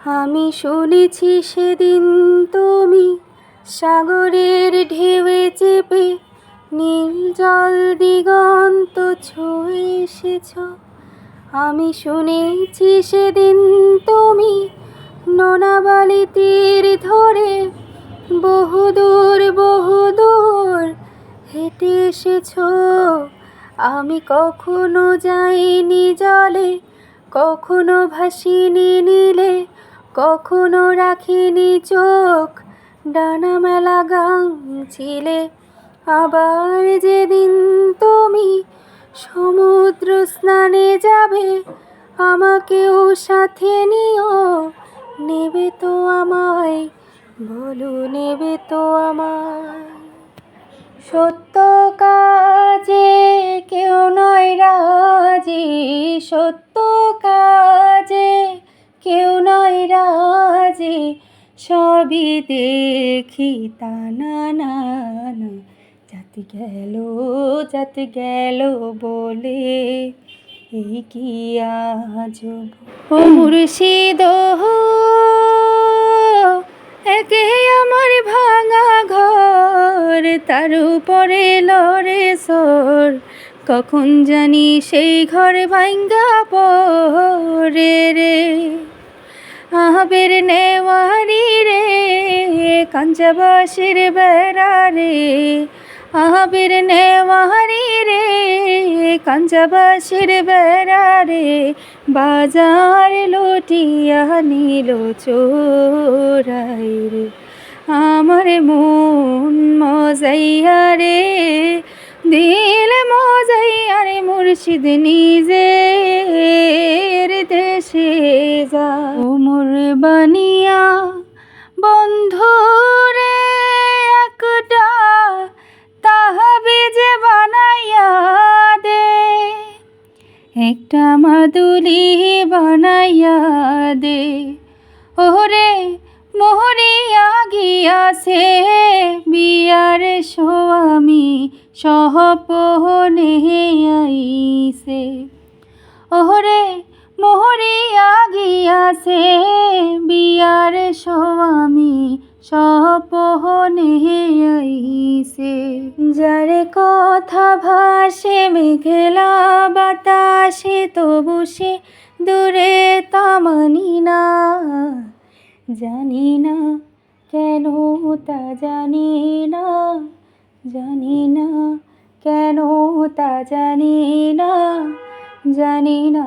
আমি শুনেছি সেদিন তুমি সাগরের ঢেউয়ে চেপে নীল জল দিগন্ত ছুঁয়ে এসেছ। আমি শুনেছি সেদিন তুমি নোনাবালি তীর ধরে বহুদূর বহুদূর হেঁটে এসেছ। আমি কখনো যাইনি জলে, কখনো ভাসিনি নীলে, কখনো রাখিনি চোখ ডানা মেলা গাং ছিলে। আবার যেদিন তুমি সমুদ্র স্নানে যাবে, আমাকেও সাথে নিও। নেবে তো আমায়, বলো নেবে তো আমায়? সত্য কাজে কেউ নয় রাজি, সত্য কাজে কেউ নয় রাজি, সবই দেখি তা না না না। জাত গেল বলে এই কি আজব। ও মুর্শিদ একে আমার ভাঙা ঘর, তার উপরে লড়ে সোর। কখন জানি সেই ঘর ভাঙ্গা পড়ে রে। আহবের নেওয়ারি রে, কাঞ্চাবাসের বেড়া রে। আহবের নেওয়ারি রে, কাঞ্চাবাসের বেড়া রে। বাজার লুটিয়া নিল চোরাই রে। আমার মন মজাইয়া রে, দিল মজাইয়া রে। মুর্শিদ নিজের দেশে যা। ওমর বানিয়া বন্ধু রে একটা তাহবিজ বানাইয়া দে, একটা মাদুলি বানাইয়া দে। ওরে মোহরিয়া গিয়াছে বিয়ার স্বামী সহপনে আইছে। ওরে মোহরিয়া গিয়াছে বিয়ার স্বামী সহপনে আইছে। যার কথা ভাসে মেঘলা বাতাসে, তবু সে দূরে তা মানি না। জানি না কেন তা জানি না, জানি না কেন তা জানি না, জানি না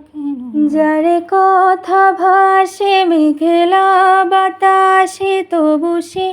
কেন। যার কথা ভাসে মেঘলা বাতাসে, তবু সে